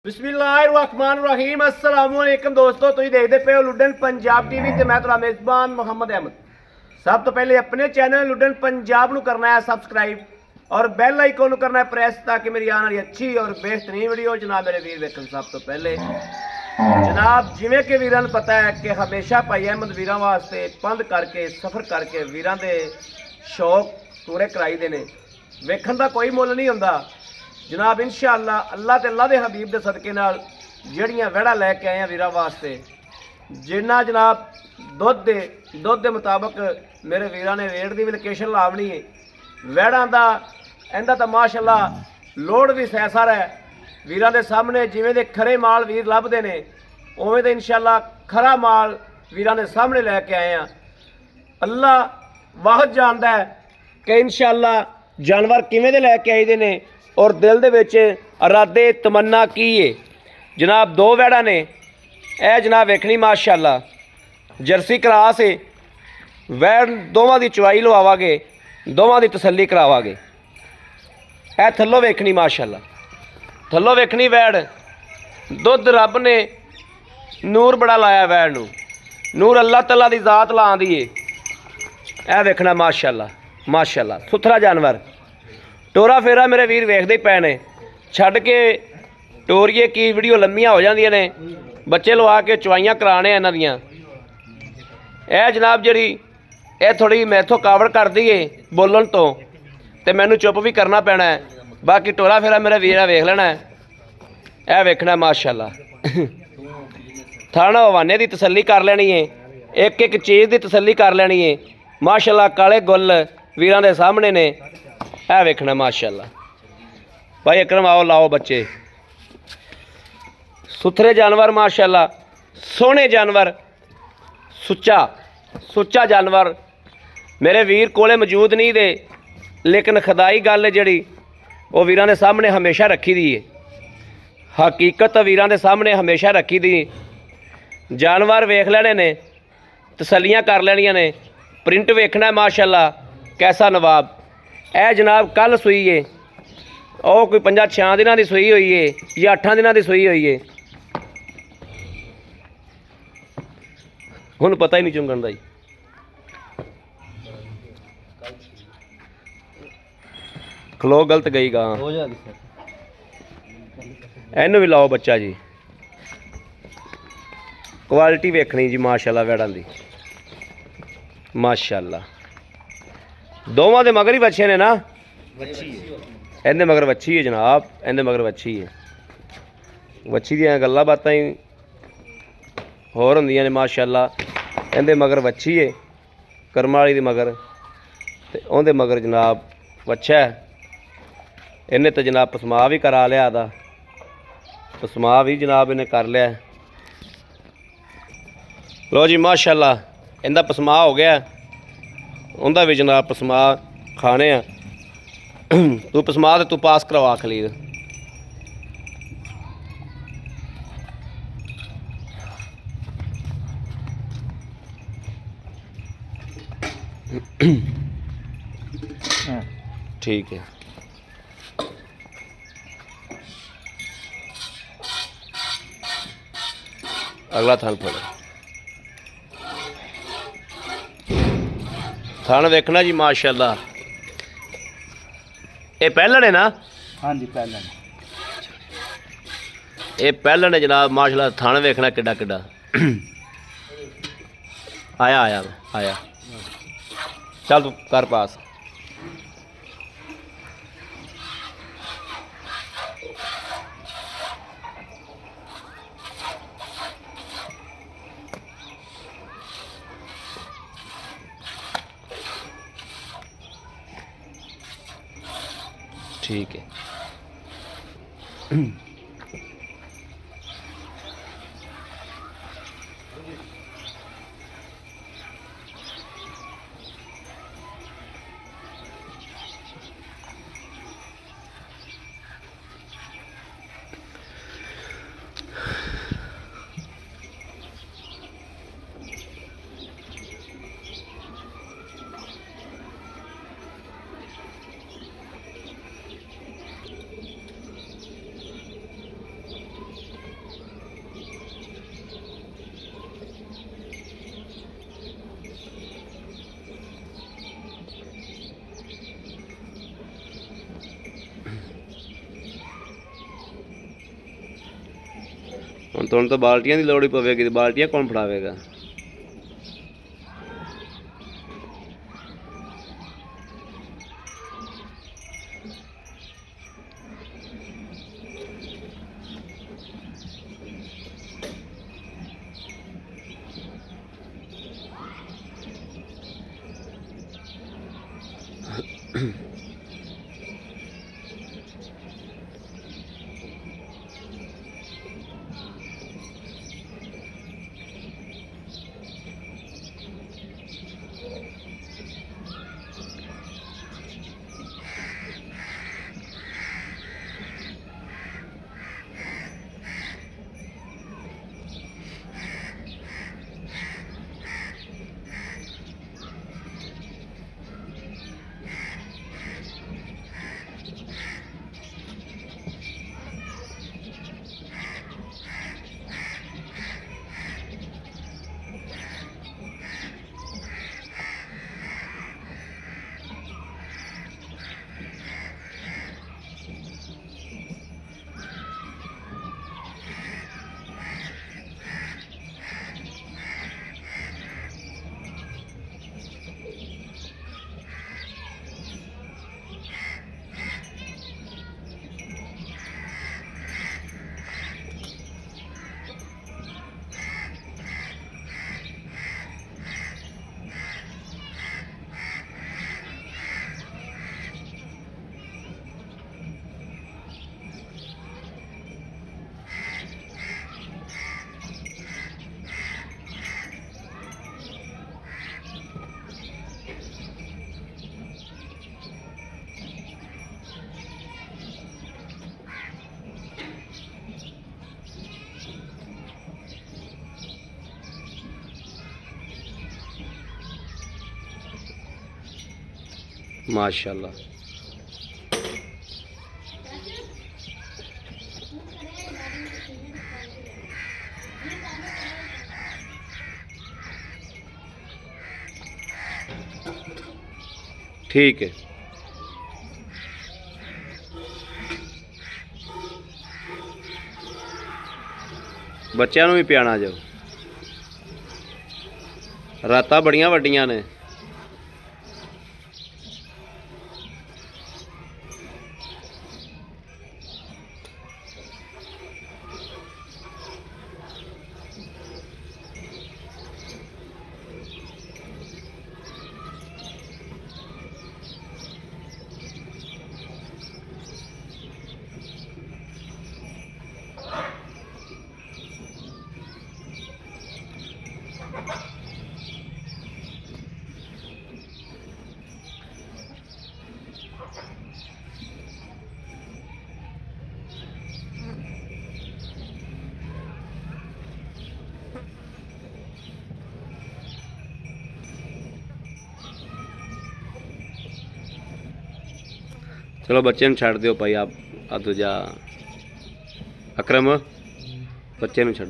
बिस्मिल्लाहिर्रहमानिर्रहीम अस्सलामुअलैकुम दोस्तों, तुम देखते पे हो लुडन पंजाब टीवी ते मैं तुहाडा मेज़बान मुहम्मद अहमद। सब तो पहले अपने चैनल लुडन पंजाब नू करना है सबसक्राइब और बैल आइकन नू करना है प्रेस ताकि मेरी आने वाली अच्छी और बेहतरीन वीडियो जनाब मेरे वीर देखन। सब तो पहले जनाब जिवें कि वीरां नू पता है कि हमेशा भाई अहमद वीरां वास्ते पंध करके सफ़र करके वीरां दे शौक पूरे कराई दे ने। वेखण दा कोई मुੱਲ नहीं हुंदा जनाब। इंशाअल्लाह अल्लाह ते अल्लाह दे हबीब दे सदके नाल जड़ियां वड़ा लैके आए हैं वीरां वास्ते। जिन्ना जनाब दुध दे मुताबिक मेरे वीरां ने रेट दी भी लोकेशन लावनी है। वैड़ां दा इंदा तां माशाअल्लाह लोड भी सैसर है। वीरां दे सामने जिवें दे खरे माल वीर लभदे ने उवें दे इंशाअल्लाह खरा माल वीरां दे सामने लैके आए हैं। अल्लाह वाहद जानदा है कि इंशाअल्लाह जानवर किवें दे लैके आए दे ने और दिल दे विच इरादे तमन्ना की है। जनाब दो वैड़ा ने यह जनाब वेखनी माशाअल्लाह जर्सी क्रास है। वैड़ दोवां दी चवाई लवावांगे, दोवां दी तसल्ली करावांगे। यह थल्लों वेखनी माशाअल्लाह, थल्लों वेखनी वैड़। दुध रब ने नूर बड़ा लाया वैड़ नूं, नूर अल्लाह तला दी जात ला दी है। यह वेखना माशाअल्लाह माशाअल्लाह सुथरा जानवर। टोरा फेरा मेरे वीर वेखते ही पे ने। छड्ड के टोरीए की वीडियो लम्मियां हो जांदियां ने, बच्चे लवा के चवाइयां कराने इन्हां दियां। यह जनाब जी यह थोड़ी मैथों कावड़ कर दी है बोलन तो ते मैनू चुप भी करना पैना है। बाकी टोरा फेरा मेरा वीर वेख लेना है। यह वेखना माशाअल्लाह थाना हवाने की तसल्ली कर लेनी है, एक एक चीज़ की तसल्ली कर लेनी है। माशाअल्लाह काले गुल वीरां दे सामने ने। यह वेखना माशाअल्लाह। भाई अकरम आओ लाओ बच्चे। सुथरे जानवर माशाअल्लाह, सोहने जानवर, सुच्चा जानवर मेरे वीर कोले मौजूद नहीं दे, लेकिन खुदाई गल जड़ी वो वीरां दे सामने हमेशा रखी दी है। हकीकत वीरां दे सामने हमेशा रखी दी। जानवर वेख लेने ने, तसलियां कर लेनियां ने। प्रिंट वेखना है माशाअल्लाह कैसा नवाब। यह जनाब कल सूई है, और कोई 5-6 दिनों की सूई हुई है या 8 दिनों की सूई हुई है। हुण पता ही नहीं चुंगण दा। खलो गलत गई गां, इनू भी लाओ बच्चा जी। क्वालिटी वेखनी जी माशाअल्लाह वैड़ां दी माशाअल्लाह। दोवां दे मगर ही बच्चे ने ना, इहदे मगर वच्छी है जनाब, इहदे मगर वच्छी है। वच्छी दियां गल्लां बातां ही होर हुंदियां ने माशाअल्लाह। इहदे मगर वच्छी है करम वाली दे मगर, ते उहदे मगर जनाब वच्छा है। इन्हें तो जनाब पसमा भी करा लिया दा, पसमा भी जनाब इन्हें कर लिया। लो जी माशाअल्लाह इनका पसमा हो गया, उनका भी जनाब पसमा खाने आ। तू पसमा तू पास करवा खलील। ठीक है अगला थान फड़ो। थान वेखना जी माशाअल्लाह। ये पहलन है ना? हाँ जी पहलन। ये पहलन है जनाब माशाअल्लाह। थान वेखना किड्डा किड्डा। आया आया आया चल तू कर पास। ठीक है ਹੁਣ ਤੁਹਾਨੂੰ ਤਾਂ ਬਾਲਟੀਆਂ ਦੀ ਲੋੜ ਹੀ ਪਵੇਗੀ ਤੇ ਬਾਲਟੀਆਂ ਕੌਣ ਫੜਾਵੇਗਾ। माशाल्लाह। ठीक है, बच्चों भी पियाना जाओ। रातां बड़ियां वड्डियां ने। चलो बच्चे छड़ दो भाई, आप दूजा अकरम बच्चे छो।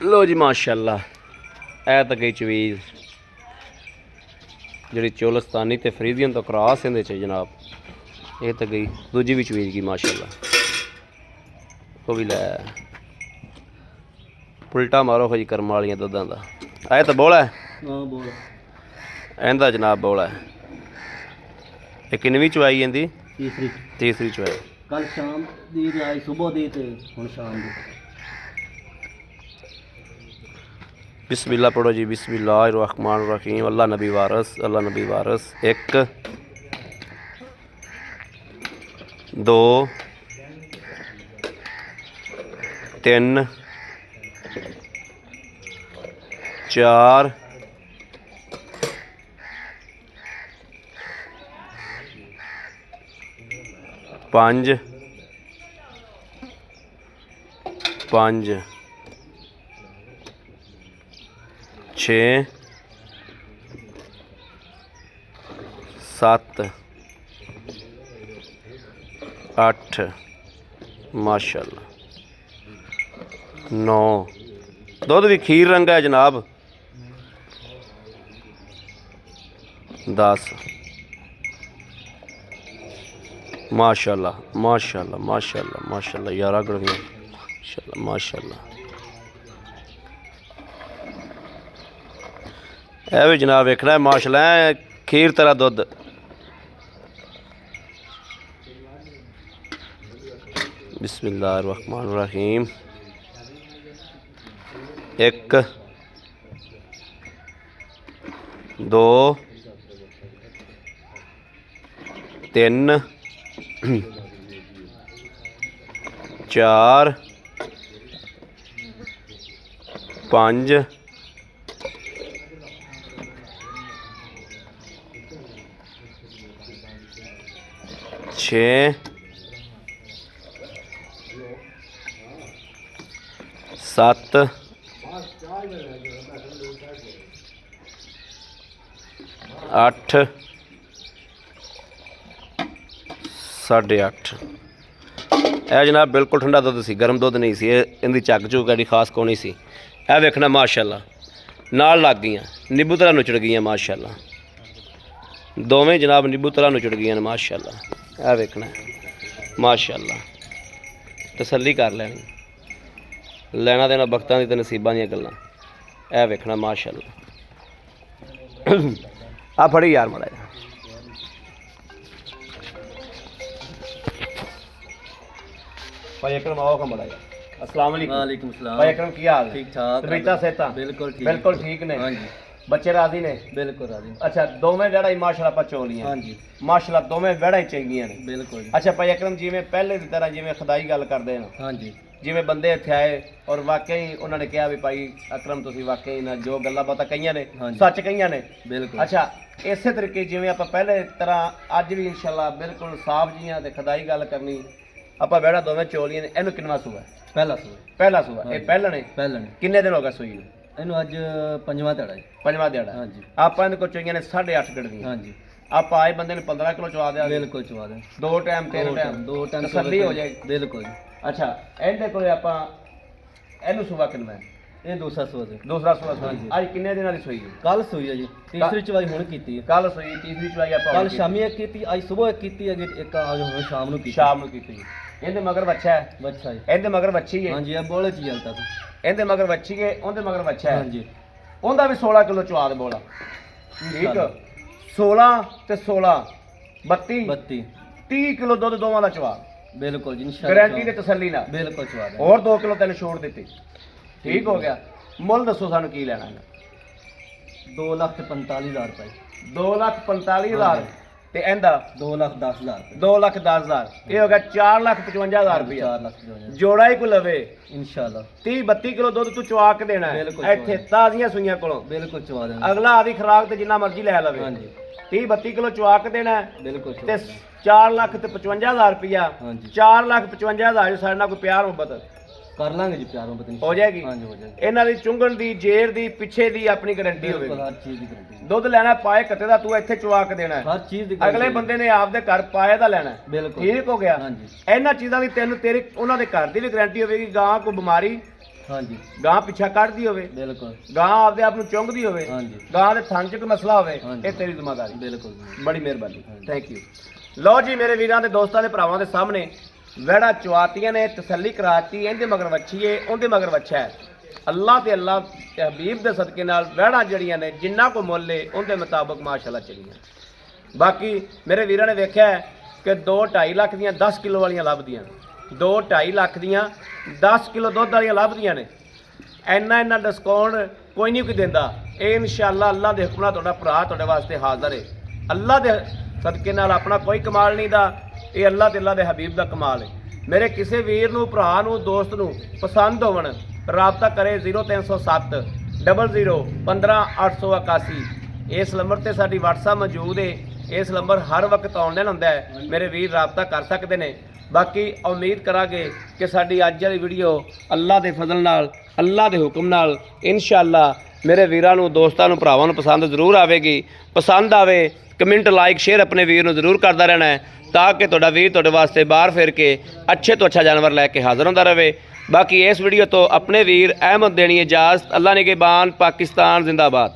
लो जी माशाल्लाह, ऐ तो गई चवीज जी चोलस्तानी ते फरीदियन तो क्रॉस इहदे च जनाब। ये तो गई दूजी भी चवीज गई माशाल्लाह। वो भी लै उल्टा मारो जी कर्म वालियां दुद्धां दा। ऐ तो बोला है इंदा जनाब, बोला है। ये किनवी चवाई इंदी? तीसरी चवाई। कल शाम दी आई, सुबह दी ते हुण शाम दी। बिस्मिल्लाह पढ़ो जी। बिस्मिल्लाहिर्रहमानिर्रहीम। अल्लाह नबी वारस, अल्लाह नबी वारस। 1 2 3 4 5 5 6 7 8 माशाल्लाह 9। दुध भी खीर रंगा है जनाब। 10 माशाल्लाह माशाल्लाह माशाल्लाह माशाल्लाह 11 गड़वियां माशाल्लाह माशाल्लाह। ਇਹ ਵੀ ਜਨਾਬ ਵੇਖਣਾ ਹੈ ਮਾਸ਼ਾਅੱਲਾ ਖੀਰ ਤਰ੍ਹਾਂ ਦੁੱਧ। बिस्मिल्लाहिर्रहमानिर्रहीम। 1 2 3 4 5 6 7 8 8:30। ਇਹ ਜਨਾਬ ਬਿਲਕੁਲ ਠੰਡਾ ਦੁੱਧ ਸੀ, ਗਰਮ ਦੁੱਧ ਨਹੀਂ ਸੀ। ਇਹਦੀ ਚੱਕ ਚੁੱਕ ਐਡੀ ਖਾਸ ਕੋਣੀ ਸੀ। ਇਹ ਵੇਖਣਾ ਮਾਸ਼ਾਅੱਲਾ ਨਾਲ ਲੱਗ ਗਈਆਂ, ਨਿੰਬੂ ਤਰ੍ਹਾਂ ਨੁਚੜ ਗਈਆਂ ਮਾਸ਼ਾਅੱਲਾ। ਦੋਵੇਂ ਜਨਾਬ ਨਿੰਬੂ ਤਰ੍ਹਾਂ ਨੁਚੜ ਗਈਆਂ ਨੇ ਮਾਸ਼ਾਅੱਲਾ। ਇਹ ਵੇਖਣਾ ਮਾਸ਼ਾਅੱਲਾ, ਤਸੱਲੀ ਕਰ ਲੈਣੀ। ਲੈਣਾ ਦੇਣਾ ਬਖਤਾਂ ਦੀ ਤੇ ਨਸੀਬਾਂ ਦੀਆਂ ਗੱਲਾਂ। ਇਹ ਵੇਖਣਾ ਮਾਸ਼ਾਅੱਲਾ। ਆ ਫੜੀ ਯਾਰ ਮਾੜਾ ਜਿਹਾ। ਭਾਈ ਅਕਰਮ ਆਓ ਕੰਮ ਮਾੜਾ ਜਿਹਾ। अस्सलाम वालेकुम। वालेकुम सलाम। भाई अकरम की हाल? ठीक ठाक। तबीयतां सेहतां? बिल्कुल ठीक ने। हाँ जी बच्चे राजी ने? बिल्कुल राजी। अच्छा दोवें वेड़ा ही माशाल्लाह पा चोलियां। हाँ जी माशाल्लाह दोवें वेड़ा ही चंगियां ने। बिल्कुल जी। अच्छा भाई अकरम जिवें पहले की तरह जिवें खुदाई गल करदे ने, हाँ जी जिवें बंदे इत्थे आए और वाकई उन्होंने कहा भी भाई अकरम तुसीं वाकई ना जो गल्लां बातां कहियां ने हाँ जी। सच कहियां ने। बिल्कुल। अच्छा इसे तरीके जिवें आपां पहले तरह अज भी इंशाल्लाह बिल्कुल साफ जियां ते खुदाई गल करनी। आपां वेड़ा दोवें चोलियां ने। इहनूं किन्ना सूआ? पहला सूआ। पहला सूआ। ये पहला ने? पहला ने। किन्ने दिन हो गए सूई नूं? ਇਹਨੂੰ ਅੱਜ ਪੰਜਵਾਂ ਦਿਹਾੜਾ ਜੀ। पंजवां दिहाड़ा। हाँ जी ਆਪਾਂ ਇਹਦੇ ਕੋਲ ਚੋਈਆਂ ਨੇ 8.5 ਗੜਦੀਆਂ। हाँ जी ਆਪਾਂ ਆਏ ਬੰਦੇ ਨੇ 15 ਕਿਲੋ ਚਵਾ ਦਿਆ। ਬਿਲਕੁਲ ਚਵਾ ਦੇ। ਦੋ ਟਾਈਮ ਤਿੰਨ ਟਾਈਮ ਦੋ ਟਾਈਮ ਤਸੱਲੀ ਹੋ ਜਾਏਗੀ। ਬਿਲकुल ਜੀ। ਅੱਛਾ ਇਹਦੇ ਕੋਲੇ ਆਪਾਂ ਇਹਨੂੰ ਸੁਬਾ ਕਿੰਨਾ ਹੈ? ਇਹ ਦੂਸਰਾ ਸੂਆ ਜੀ। ਦੂਸਰਾ ਸੁਬਾ ਸੂਈ। ਹਾਂਜੀ। ਅੱਜ ਕਿੰਨੇ ਦਿਨਾਂ ਦੀ ਸੂਈ ਹੈ? ਕੱਲ ਸੂਈ ਹੈ ਜੀ। ਤੀਸਰੀ ਚਵਾਈ ਹੁਣ ਕੀਤੀ ਹੈ। ਕੱਲ ਸੂਈ, ਤੀਸਰੀ ਚਵਾਈ ਆਪਾਂ ਕੱਲ ਹੁਣ ਕੀਤੀ। ਸ਼ਾਮੀ ਇੱਕ ਕੀਤੀ, ਅੱਜ ਸਵੇਰ ਇੱਕ ਕੀਤੀ, ਅੱਗੇ ਇੱਕ ਅੱਜ ਹੁਣ ਸ਼ਾਮ ਨੂੰ ਕੀਤੀ। ਸ਼ਾਮ ਨੂੰ ਕੀਤੀ। ਇਹਦੇ ਮਗਰ ਬੱਚਾ ਹੈ? ਬੱਚਾ ਜੀ। ਇਹਦੇ ਮਗਰ ਬੱਚੀ ਹੈ? ਹਾਂਜੀ ਇਹ ਬੋਲੇ ਚ ਜਲਤਾ ਸੀ। ਇਹਦੇ ਮਗਰ ਬੱਚੀ ਹੈ, ਉਹਦੇ ਮਗਰ ਬੱਚਾ ਹੈ। ਹਾਂਜੀ ਉਹਦਾ ਵੀ 16 ਕਿਲੋ ਚਵਾ ਦੇ ਬੋਲਾ। ਠੀਕ 16 ਤੇ 16 32 32 30 ਕਿਲੋ ਦੁੱਧ ਦੋਵਾਂ ਦਾ ਚਵਾ। ਬਿਲकुल ਜੀ ਇਨਸ਼ਾਅੱਲਾ। ਗਾਰੰਟੀ ਤੇ ਤਸੱਲੀ ਨਾਲ। ਬਿਲकुल ਚਵਾ ਦੇ। ਹੋਰ 2 ਕਿਲੋ ਤੈਨੂੰ ਛੋੜ ਦਿੱਤੀ। ਠੀਕ ਹੋ ਗਿਆ। ਮੁੱਲ ਦੱਸੋ ਸਾਨੂੰ ਕੀ ਲੈਣਾ ਹੈ? 2,45,000 ਰੁਪਏ। 2,45,000 ਤੇ ਇਹਦਾ 2,10,000 ਰੁਪਏ। 2,10,000 ਇਹ ਹੋ ਗਿਆ 4,55,000 ਰੁਪਏ। 4 ਲੱਖ ਜੋ ਹੈ ਜੋੜਾ ਹੀ ਕੋ ਲਵੇ। ਇਨਸ਼ਾਅੱਲਾ 30-32 ਕਿਲੋ ਦੁੱਧ ਤੂੰ ਚਵਾ ਕੇ ਦੇਣਾ ਹੈ ਬਿਲਕੁਲ ਇੱਥੇ ਤਾਜ਼ੀਆਂ ਸੂਈਆਂ ਕੋਲੋਂ। ਬਿਲकुल ਚਵਾ ਦੇ। ਅਗਲਾ ਆਦੀ ਖਰਾਕ ਤੇ ਜਿੰਨਾ ਮਰਜ਼ੀ ਲੈ ਲਵੇ। ਹਾਂਜੀ 30-32 ਕਿਲੋ ਚਵਾ ਕੇ ਦੇਣਾ ਹੈ ਬਿਲकुल ਤੇ 4,55,000 ਰੁਪਇਆ। ਹਾਂਜੀ 4,55,000 ਸਾਡੇ ਨਾਲ ਕੋਈ ਪਿਆਰ ਮੁਹੱਬਤ ਕਰ ਲਾਂਗੇ ਜੀ ਪਿਆਰੋਂ ਪਤਨੀ। ਹੋ ਜਾਏਗੀ। ਹਾਂਜੀ ਹੋ ਜਾਏਗੀ। ਇਹਨਾਂ ਦੀ ਚੁੰਗਣ ਦੀ, ਜੇਰ ਦੀ, ਪਿੱਛੇ ਦੀ ਆਪਣੀ ਗਾਰੰਟੀ ਹੋਵੇ। ਬਿਲकुल ਹਰ ਚੀਜ਼ ਦੀ ਗਾਰੰਟੀ। ਦੁੱਧ ਲੈਣਾ ਪਾਏ ਕੱਤੇ ਦਾ ਤੂੰ ਇੱਥੇ ਚਵਾ ਕੇ ਦੇਣਾ ਹੈ। ਹਰ ਚੀਜ਼ ਦੀ ਅਗਲੇ ਬੰਦੇ ਨੇ ਆਪਦੇ ਘਰ ਪਾਏ ਦਾ ਲੈਣਾ ਹੈ। ਬਿਲकुल ਠੀਕ ਹੋ ਗਿਆ। ਹਾਂਜੀ ਇਹਨਾਂ ਚੀਜ਼ਾਂ ਦੀ ਤੈਨੂੰ ਤੇਰੀ ਉਹਨਾਂ ਦੇ ਘਰ ਦੀ ਵੀ ਗਾਰੰਟੀ ਹੋਵੇਗੀ। ਗਾਂ ਕੋਈ ਬਿਮਾਰੀ, ਹਾਂਜੀ ਗਾਂ ਪਿੱਛਾ ਕੱਢਦੀ ਹੋਵੇ, ਬਿਲकुल ਗਾਂ ਆਪਦੇ ਆਪ ਨੂੰ ਚੁੰਗਦੀ ਹੋਵੇ, ਹਾਂਜੀ ਗਾਂ ਦੇ ਥਣ 'ਚ ਕੋਈ ਮਸਲਾ ਹੋਵੇ, ਹਾਂਜੀ। ਇਹ ਤੇਰੀ ਜ਼ਿੰਮੇਵਾਰੀ। ਬਿਲकुल ਬੜੀ ਮਿਹਰਬਾਨੀ। ਹਾਂਜੀ। Thank you. ਲਓ ਜੀ ਮੇਰੇ ਵੀਰਾਂ ਦੇ ਦੋਸਤਾਂ ਦੇ ਭਰਾਵਾਂ ਦੇ ਸਾਹਮਣੇ ਵਹਿੜਾ ਚਵਾਤੀਆਂ ਨੇ, ਤਸੱਲੀ ਕਰਾਤੀ। ਇਹਦੇ ਮਗਰ ਵੱਛੀਏ, ਉਹਦੇ ਮਗਰ ਵੱਛਾ ਹੈ। ਅੱਲਾਹ ਤੇ ਅੱਲਾਹ ਤੇ ਹਬੀਬ ਦੇ ਸਦਕੇ ਨਾਲ ਵਹਿੜਾ ਜਿਹੜੀਆਂ ਨੇ ਜਿੰਨਾ ਕੋ ਮੁੱਲ ਏ ਉਹਦੇ ਮੁਤਾਬਕ ਮਾਸ਼ਾਅੱਲਾ ਚੱਲੀਆਂ। ਬਾਕੀ ਮੇਰੇ ਵੀਰਾਂ ਨੇ ਵੇਖਿਆ ਹੈ ਕਿ 2-2.5 ਲੱਖ ਦੀਆਂ 10 ਕਿਲੋ ਵਾਲੀਆਂ ਲੱਭਦੀਆਂ, 2-2.5 ਲੱਖ ਦੀਆਂ 10 ਕਿਲੋ ਦੁੱਧ ਵਾਲੀਆਂ ਲੱਭਦੀਆਂ ਨੇ। ਇੰਨਾ ਡਿਸਕਾਊਂਟ ਕੋਈ ਨਹੀਂ ਕੋਈ ਦਿੰਦਾ। ਇਹ ਇਨਸ਼ਾਅੱਲਾ ਅੱਲਾਹ ਦੇ ਹੁਕਮ ਨਾਲ ਤੁਹਾਡਾ ਭਰਾ ਤੁਹਾਡੇ ਵਾਸਤੇ ਹਾਜ਼ਰ ਹੈ। ਅੱਲਾਹ ਦੇ ਸਦਕੇ ਨਾਲ ਆਪਣਾ ਕੋਈ ਕਮਾਲ ਨਹੀਂ ਦਾ, ਇਹ ਅੱਲਾਹ ਤੇ ਅੱਲਾਹ ਦੇ ਹਬੀਬ ਦਾ ਕਮਾਲ ਹੈ। ਮੇਰੇ ਕਿਸੇ ਵੀਰ ਨੂੰ, ਭਰਾ ਨੂੰ, ਦੋਸਤ ਨੂੰ ਪਸੰਦ ਹੋਵਣ ਰਾਬਤਾ ਕਰੇ 0307 00 15 881। ਇਸ ਨੰਬਰ ਤੇ ਸਾਡੀ WhatsApp ਮੌਜੂਦ ਹੈ। ਇਸ ਨੰਬਰ ਹਰ ਵਕਤ ਆਨਲਾਈਨ ਹੁੰਦਾ ਹੈ। ਮੇਰੇ ਵੀਰ ਰਾਬਤਾ ਕਰ ਸਕਦੇ ਨੇ। ਬਾਕੀ ਉਮੀਦ ਕਰਾਂਗੇ ਕਿ ਸਾਡੀ ਅੱਜ ਵਾਲੀ ਵੀਡੀਓ ਅੱਲਾਹ ਦੇ ਫਜ਼ਲ ਨਾਲ, ਅੱਲਾਹ ਦੇ ਹੁਕਮ ਨਾਲ ਇਨਸ਼ਾਅੱਲਾ ਮੇਰੇ ਵੀਰਾਂ ਨੂੰ, ਦੋਸਤਾਂ ਨੂੰ, ਭਰਾਵਾਂ ਨੂੰ ਪਸੰਦ ਜ਼ਰੂਰ ਆਵੇਗੀ। ਪਸੰਦ ਆਵੇ ਕਮੈਂਟ, ਲਾਈਕ, ਸ਼ੇਅਰ ਆਪਣੇ ਵੀਰ ਨੂੰ ਜ਼ਰੂਰ ਕਰਦਾ ਰਹਿਣਾ ਹੈ ਤਾਂ ਕਿ ਤੁਹਾਡਾ ਵੀਰ ਤੁਹਾਡੇ ਵਾਸਤੇ ਬਾਹਰ ਫਿਰ ਕੇ ਅੱਛੇ ਤੋਂ ਅੱਛਾ ਜਾਨਵਰ ਲੈ ਕੇ ਹਾਜ਼ਰ ਹੁੰਦਾ ਰਹੇ। ਬਾਕੀ ਇਸ ਵੀਡੀਓ ਤੋਂ ਆਪਣੇ ਵੀਰ ਅਹਿਮਦ ਦੇਣੀ ਇਜਾਜ਼ਤ। ਅੱਲਾਹ ਨਿਗਹਿਬਾਨ। ਪਾਕਿਸਤਾਨ ਜ਼ਿੰਦਾਬਾਦ।